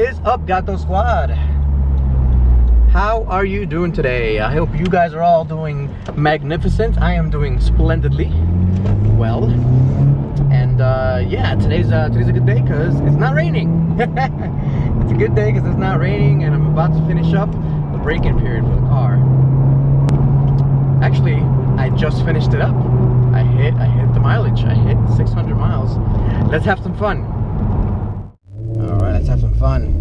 is up, Gato Squad? How are you doing today? I hope you guys are all doing magnificent. I am doing splendidly well. And yeah, today's a good day because it's not raining. It's a good day because it's not raining, and I'm about to finish up the break-in period for the car. Actually, I just finished it up. I hit the mileage. I hit 600 miles. Let's have some fun. All right, let's have some fun.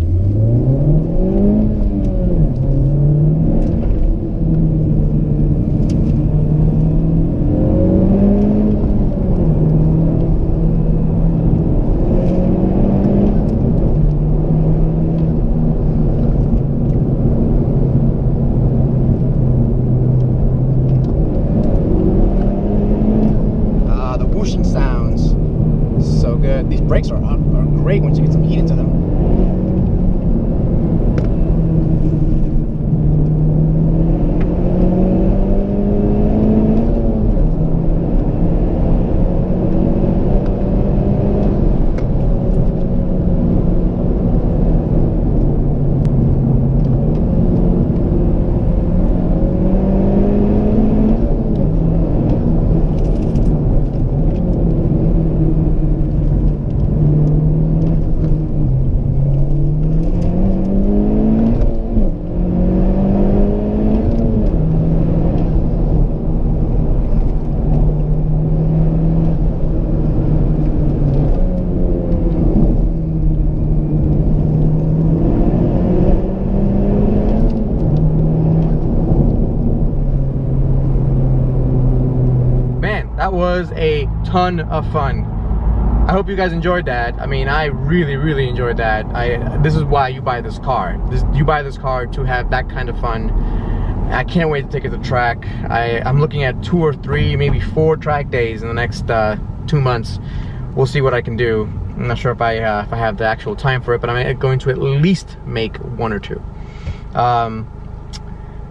Sounds so good. These brakes are great once you get some heat into them. That was a ton of fun. I hope you guys enjoyed that. I mean, I really enjoyed that. This is why you buy this car. You buy this car to have that kind of fun. I can't wait to take it to track. I'm looking at 2 or 3, maybe 4 track days in the next 2 months. We'll see what I can do. I'm not sure if I have the actual time for it, but I'm going to at least make 1 or 2.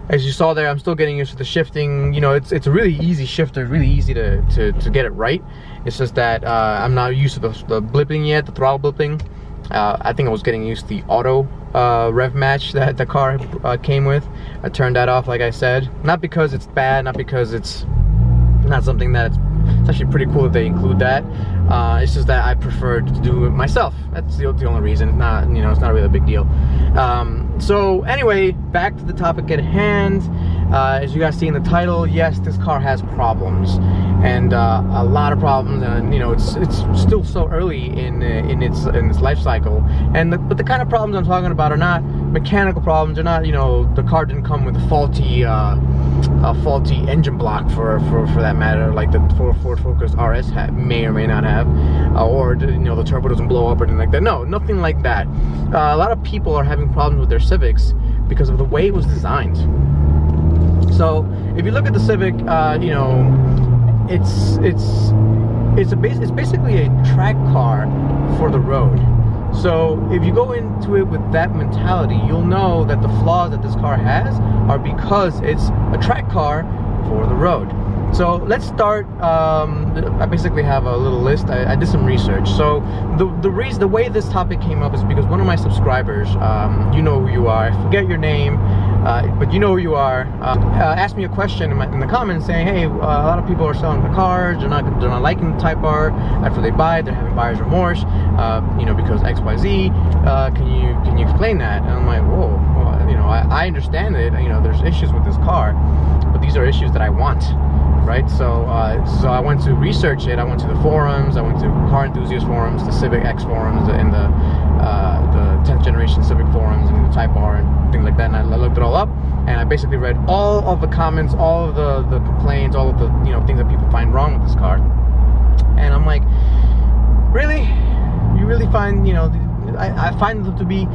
As you saw there, I'm still getting used to the shifting. You know, it's a really easy shifter, really easy to get it right. It's just that I'm not used to the blipping yet, the throttle blipping. I think I was getting used to the auto rev match that the car came with. I turned that off, like I said. Not because it's bad, not because it's not something that it's actually pretty cool that they include that. It's just that I prefer to do it myself. That's the only reason. It's not, you know, it's not really a big deal. So anyway, back to the topic at hand. As you guys see in the title, yes, this car has problems, and a lot of problems. And you know, it's still so early in its life cycle. And but the kind of problems I'm talking about are not mechanical problems. They're not, you know, the car didn't come with a faulty engine block for that matter, like the Ford Focus RS may or may not have, or you know, the turbo doesn't blow up or anything like that. No, nothing like that. A lot of people are having problems with their Civics because of the way it was designed. So if you look at the Civic, you know, it's basically a track car for the road. So if you go into it with that mentality, you'll know that the flaws that this car has are because it's a track car for the road. So let's start. I basically have a little list. I did some research. So the way this topic came up is because one of my subscribers, you know who you are, I forget your name, but you know who you are, asked me a question in the comments saying, hey, a lot of people are selling the cars, they're not liking the Type R after they buy it, they're having buyer's remorse, you know, because XYZ. Can you explain that? And I'm like, whoa, well, you know, I understand it. You know, there's issues with this car, but these are issues that I want. Right, so I went to research it. I went to the forums. I went to car enthusiast forums, the Civic X forums, and the 10th generation Civic forums, and the Type R and things like that. And I looked it all up, and I basically read all of the comments, all of the complaints, all of the, you know, things that people find wrong with this car. And I'm like, really? You really find, you know, I find them to be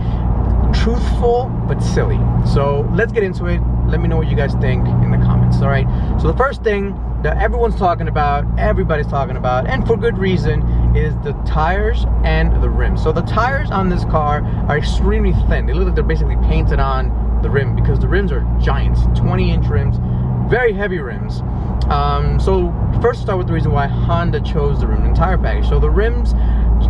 truthful but silly. So let's get into it. Let me know what you guys think in the comments. All right, so the first thing that everybody's talking about, and for good reason, is the tires and the rims. So the tires on this car are extremely thin. They look like they're basically painted on the rim because the rims are giant, 20-inch rims, very heavy rims. So first, start with the reason why Honda chose the rim and tire package. So the rims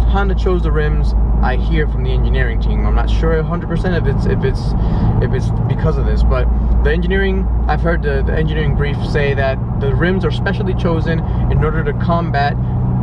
Honda chose the rims, I hear from the engineering team. I'm not sure 100% if it's because of this, but the engineering, I've heard the engineering brief say that the rims are specially chosen in order to combat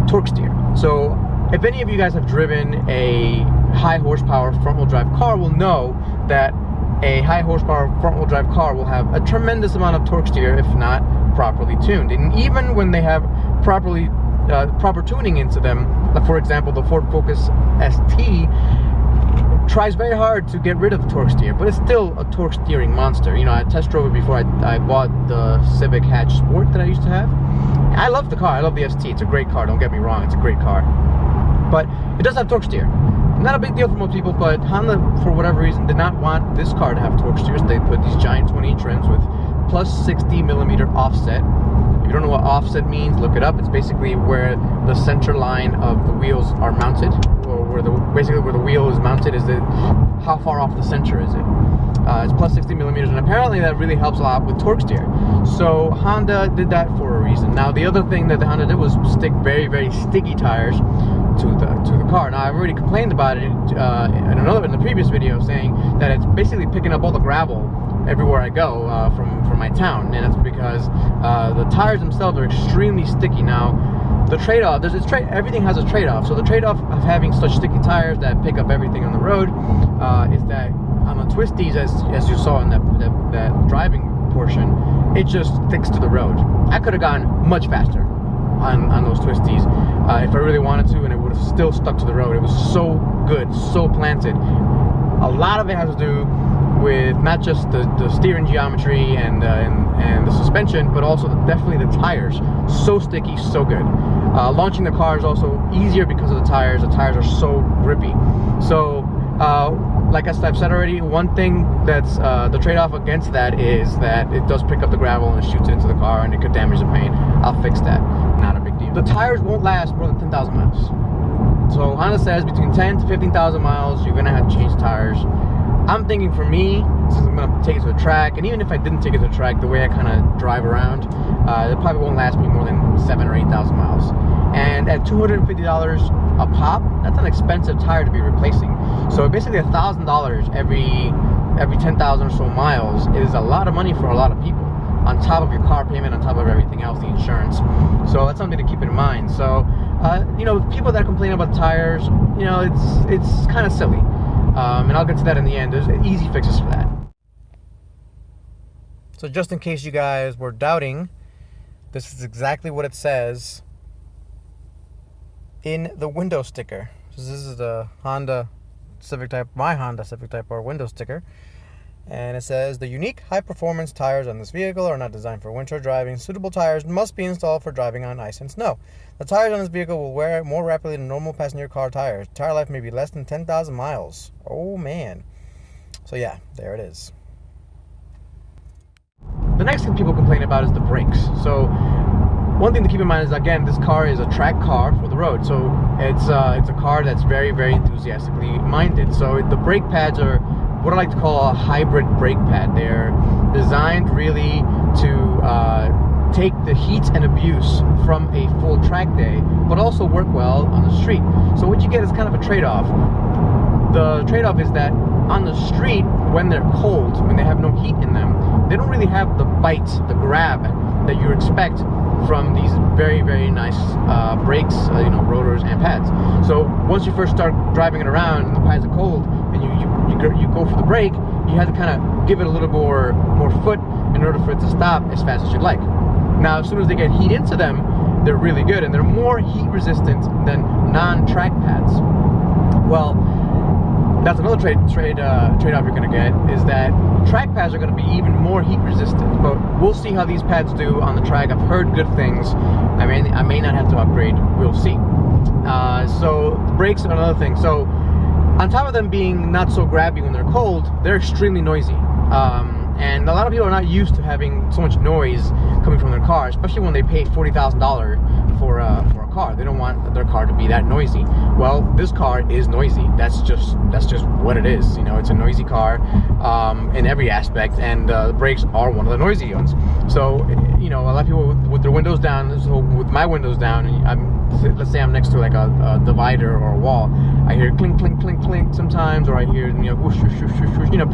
torque steer. So if any of you guys have driven a high horsepower front wheel drive car, will know that a high horsepower front wheel drive car will have a tremendous amount of torque steer if not properly tuned. And even when they have proper tuning into them, for example, the Ford Focus ST tries very hard to get rid of torque steer, but it's still a torque steering monster. You know, I test drove it before I bought the Civic hatch Sport that I used to have. I love the car, I love the ST, it's a great car, don't get me wrong, it's a great car. But it does have torque steer. Not a big deal for most people, but Honda, for whatever reason, did not want this car to have torque steers. They put these giant 20-inch rims with plus 60mm offset. If you don't know what offset means, look it up. It's basically where the center line of the wheels are mounted, or basically where the wheel is mounted is how far off the center is it. It's plus 60mm, and apparently that really helps a lot with torque steer. So Honda did that for a reason. Now the other thing that the Honda did was stick very, very sticky tires to the car. Now I've already complained about it in the previous video, saying that it's basically picking up all the gravel everywhere I go from my town, and it's because the tires themselves are extremely sticky. Now the trade-off, everything has a trade-off. So the trade-off of having such sticky tires that pick up everything on the road is that on the twisties, as you saw in that driving portion, it just sticks to the road. I could have gone much faster on those twisties if I really wanted to, and it would have still stuck to the road. It was so good, so planted. A lot of it has to do with not just the steering geometry and the suspension, but also definitely the tires. So sticky, so good. Launching the car is also easier because of the tires. The tires are so grippy. So like I've said already, one thing that's the trade-off against that is that it does pick up the gravel and shoots it into the car, and it could damage the paint. I'll fix that. Not a big deal. The tires won't last more than 10,000 miles. So Honda says between 10 to 15,000 miles, you're gonna have to change tires. I'm thinking for me, since I'm gonna take it to the track, and even if I didn't take it to the track, the way I kind of drive around, it probably won't last me more than 7 or 8,000 miles. And at $250 a pop, that's an expensive tire to be replacing. So basically $1,000 every 10,000 or so miles is a lot of money for a lot of people, on top of your car payment, on top of everything else, the insurance. So that's something to keep in mind. So you know, people that complain about tires, you know, it's kind of silly. And I'll get to that in the end. There's easy fixes for that. So just in case you guys were doubting, this is exactly what it says in the window sticker. So this is the Honda Civic Type, my Honda Civic Type R window sticker. And it says, the unique high-performance tires on this vehicle are not designed for winter driving. Suitable tires must be installed for driving on ice and snow. The tires on this vehicle will wear out more rapidly than normal passenger car tires. Tire life may be less than 10,000 miles. Oh, man. So, yeah, there it is. The next thing people complain about is the brakes. So, one thing to keep in mind is, again, this car is a track car for the road. So, it's a car that's very, very enthusiastically minded. So, the brake pads are what I like to call a hybrid brake pad. They're designed really to take the heat and abuse from a full track day, but also work well on the street. So what you get is kind of a trade-off. The trade-off is that on the street, when they're cold, when they have no heat in them, they don't really have the bite, the grab that you expect from these very, very nice brakes, you know, rotors and pads. So once you first start driving it around and the pads are cold, and you go for the brake, you have to kind of give it a little more foot in order for it to stop as fast as you'd like. Now, as soon as they get heat into them, they're really good, and they're more heat resistant than non-track pads. Well, that's another trade-off you're going to get, is that track pads are going to be even more heat resistant. But we'll see how these pads do on the track. I've heard good things. I may not have to upgrade. We'll see. So brakes are another thing. So on top of them being not so grabby when they're cold, they're extremely noisy. And a lot of people are not used to having so much noise coming from their car, especially when they pay $40,000 for a car. They don't want their car to be that noisy. Well, this car is noisy. That's just what it is. You know, it's a noisy car in every aspect, and the brakes are one of the noisy ones. So, you know, a lot of people with their windows down. So with my windows down, and let's say I'm next to like a divider or a wall, I hear clink, clink, clink, clink sometimes, or I hear, you know, whoosh, whoosh, whoosh, whoosh, whoosh, you know,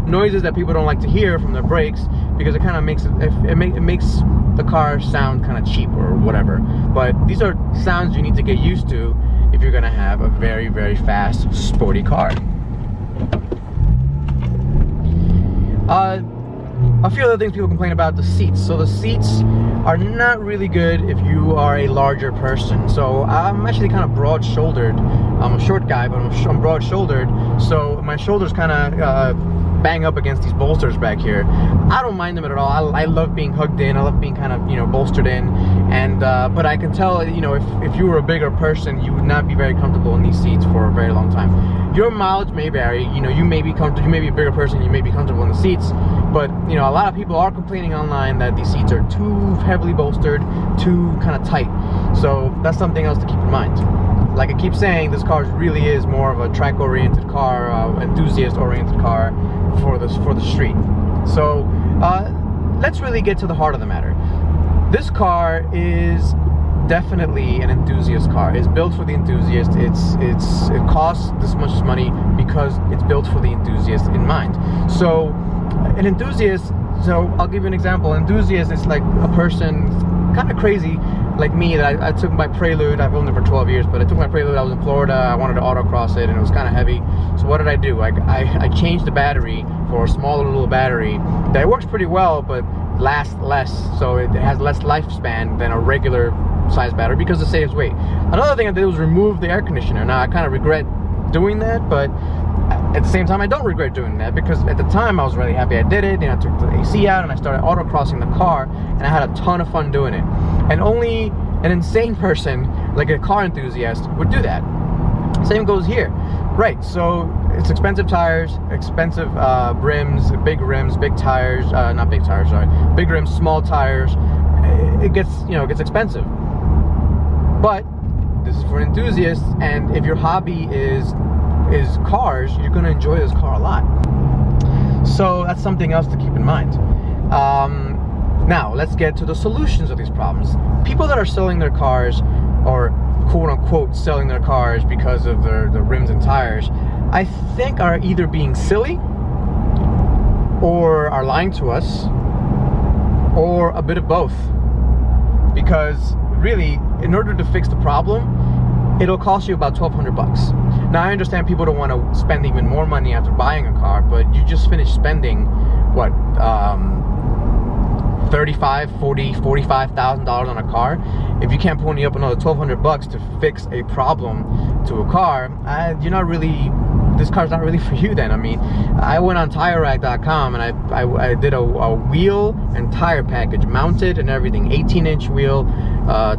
noises that people don't like to hear from their brakes, because it kind of makes it makes the car sound kind of cheap or whatever. But these are sounds you need to get used to if you're gonna have a very, very fast, sporty car. A few other things people complain about: the seats. So the seats are not really good if you are a larger person. So I'm actually kind of broad-shouldered. I'm a short guy, but I'm broad-shouldered, so my shoulders kind of bang up against these bolsters back here. I don't mind them at all. I love being hugged in. I love being kind of, you know, bolstered in. And but I can tell, you know, if you were a bigger person, you would not be very comfortable in these seats for a very long time. Your mileage may vary. You know, you may be comfortable. You may be a bigger person. You may be comfortable in the seats. But you know, a lot of people are complaining online that these seats are too heavily bolstered, too kind of tight. So that's something else to keep in mind. Like I keep saying, this car really is more of a track-oriented car, enthusiast-oriented car for the street. So let's really get to the heart of the matter. This car is definitely an enthusiast car. It's built for the enthusiast. It costs this much money because it's built for the enthusiast in mind. So an enthusiast, so I'll give you an example. Enthusiast is like a person kind of crazy like me, that I took my Prelude. I've owned it for 12 years, but I took my Prelude. I was in Florida. I wanted to autocross it, and it was kind of heavy. So what did I do? I changed the battery for a smaller little battery that works pretty well, but lasts less. So it has less lifespan than a regular size battery because it saves weight. Another thing I did was remove the air conditioner. Now I kind of regret doing that, but at the same time I don't regret doing that, because at the time I was really happy I did it. And I took the AC out and I started autocrossing the car, and I had a ton of fun doing it. And only an insane person like a car enthusiast would do that. Same goes here, right? So it's expensive tires, expensive rims, big tires, not big tires, sorry, big rims, small tires. It gets, you know, it gets expensive. But this is for enthusiasts, and if your hobby is cars, you're going to enjoy this car a lot. So that's something else to keep in mind. Now let's get to the solutions of these problems. People that are selling their cars, or quote unquote selling their cars because of the rims and tires, I think are either being silly, or are lying to us, or a bit of both. Because really, in order to fix the problem, it'll cost you about $1,200. Now I understand people don't want to spend even more money after buying a car, but you just finished spending what, $35,000, $40,000, $45,000 on a car. If you can't pony up another $1,200 to fix a problem to a car, you're not really, this car's not really for you then. I mean, I went on TireRack.com and I did a wheel and tire package, mounted and everything, 18-inch wheel,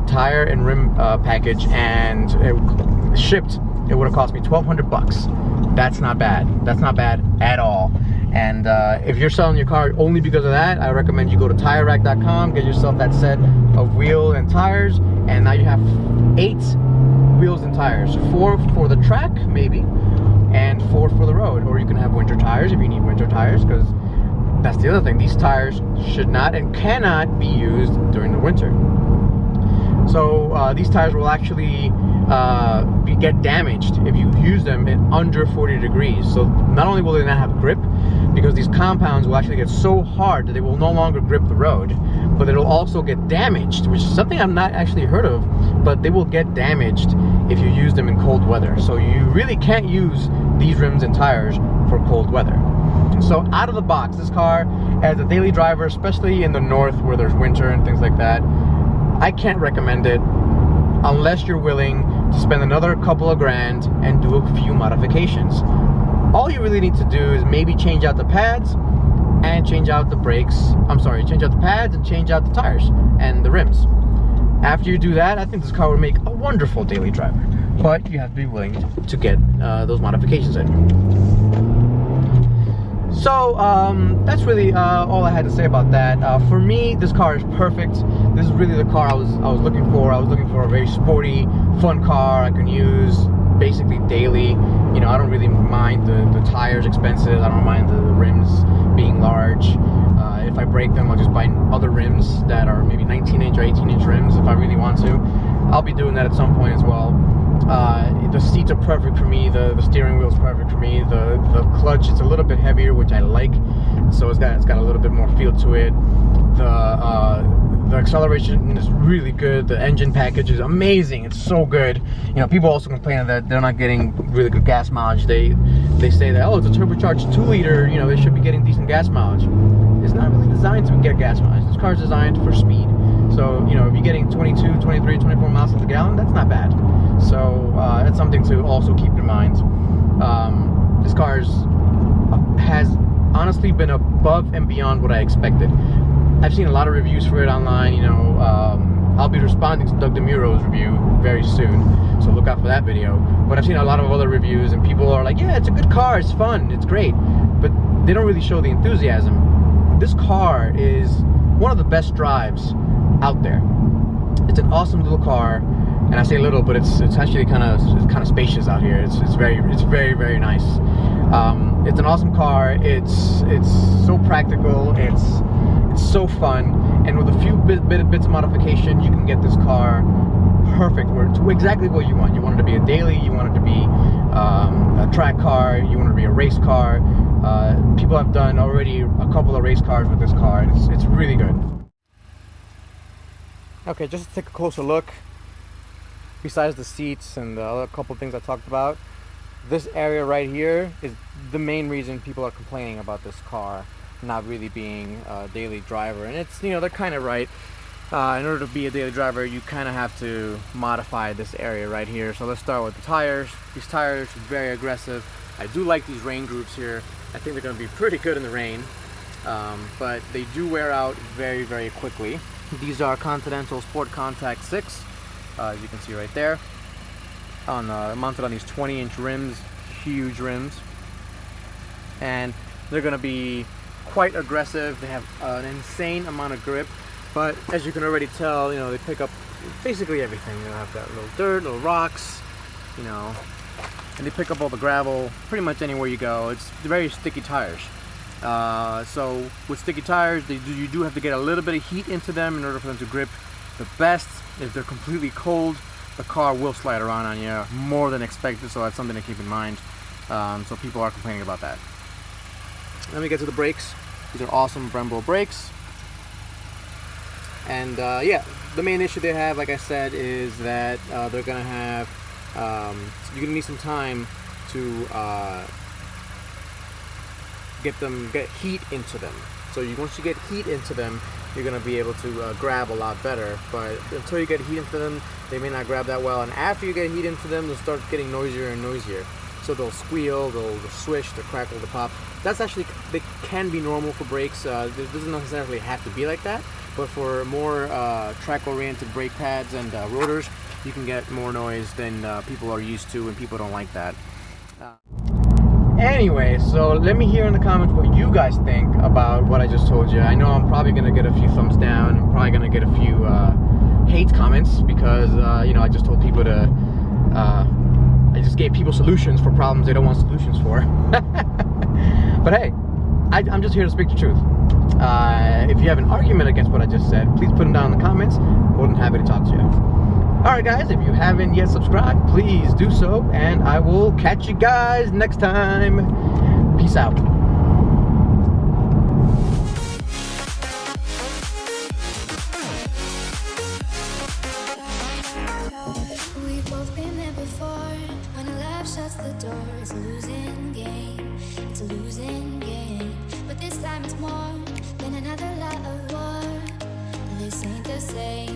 tire and rim package, and it shipped. It would have cost me $1,200. That's not bad. That's not bad at all. And if you're selling your car only because of that, I recommend you go to TireRack.com, get yourself that set of wheel and tires, and now you have 8 wheels and tires. 4 for the track, maybe, and 4 for the road. Or you can have winter tires if you need winter tires, because that's the other thing. These tires should not and cannot be used during the winter. So these tires will actually get damaged if you use them at under 40 degrees. So not only will they not have grip, because these compounds will actually get so hard that they will no longer grip the road, but it'll also get damaged, which is something I've not actually heard of, but they will get damaged if you use them in cold weather. So you really can't use these rims and tires for cold weather. So out of the box, this car, as a daily driver, especially in the north where there's winter and things like that, I can't recommend it unless you're willing to spend another couple of grand and do a few modifications. All you really need to do is maybe change out the pads and change out the brakes. I'm sorry, change out the pads and change out the tires and the rims. After you do that, I think this car would make a wonderful daily driver. But you have to be willing to get those modifications in. So that's really all I had to say about that. For me, this car is perfect. This is really the car I was looking for. I was looking for a very sporty, fun car I can use basically daily. You know, I don't really mind the tires expensive. I don't mind the rims being large. If I break them, I'll just buy other rims that are maybe 19-inch or 18-inch rims if I really want to. I'll be doing that at some point as well. The seats are perfect for me. The steering wheel is perfect for me. The clutch is a little bit heavier, which I like. So it's got a little bit more feel to it. The acceleration is really good. The engine package is amazing. It's so good. You know, people also complain that they're not getting really good gas mileage. They say that, oh, it's a turbocharged 2-liter. You know, they should be getting decent gas mileage. It's not really designed to get gas mileage. This car is designed for speed. So, you know, if you're getting 22, 23, 24 miles per gallon, that's not bad. So that's something to also keep in mind. This car has honestly been above and beyond what I expected. I've seen a lot of reviews for it online. You know, I'll be responding to Doug DeMuro's review very soon, so look out for that video. But I've seen a lot of other reviews, and people are like, yeah, it's a good car, it's fun, it's great, but they don't really show the enthusiasm. This car is one of the best drives out there. It's an awesome little car, and I say little, but it's actually kind of spacious out here. It's very nice. It's an awesome car. It's so practical. It's so fun, and with a few bits of modification, you can get this car perfect to exactly what you want. You want it to be a daily. You want it to be a track car. You want it to be a race car. People have done already a couple of race cars with this car. And it's really good. Okay, just to take a closer look, besides the seats and the other couple of things I talked about, this area right here is the main reason people are complaining about this car not really being a daily driver. And it's, you know, they're kind of right. In order to be a daily driver, you kind of have to modify this area right here. So let's start with the tires. These tires are very aggressive. I do like these rain groups here. I think they're going to be pretty good in the rain, but they do wear out very quickly. These are Continental Sport Contact 6, as you can see right there, mounted on these 20-inch rims, huge rims, and they're going to be quite aggressive. They have an insane amount of grip, but as you can already tell, you know, they pick up basically everything. They'll have that little dirt, little rocks, you know, and they pick up all the gravel pretty much anywhere you go. It's very sticky tires. So with sticky tires, you do have to get a little bit of heat into them in order for them to grip the best. If they're completely cold, the car will slide around on you more than expected, so that's something to keep in mind. So people are complaining about that. Let me get to the brakes. These are awesome Brembo brakes. And yeah, the main issue they have, like I said, is that they're gonna have, you're gonna need some time to get heat into them. So once you get heat into them, you're going to be able to grab a lot better. But until you get heat into them, they may not grab that well. And after you get heat into them, they'll start getting noisier and noisier. So they'll squeal, they'll swish, they'll crackle, they'll pop. That's actually, they can be normal for brakes. It doesn't necessarily have to be like that. But for more track-oriented brake pads and rotors, you can get more noise than people are used to, and people don't like that. Anyway, so let me hear in the comments what you guys think about what I just told you. I know I'm probably going to get a few thumbs down. I'm probably going to get a few hate comments because, you know, I just told people to... I just gave people solutions for problems they don't want solutions for. But hey, I'm just here to speak the truth. If you have an argument against what I just said, please put them down in the comments. More than happy to talk to you. Alright guys, if you haven't yet subscribed, please do so, and I will catch you guys next time. Peace out. We've both been there before. When a laugh shuts the door, it's a losing game. It's a losing game. But this time it's more than another lot of war. This ain't the same.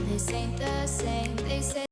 This ain't the same. They say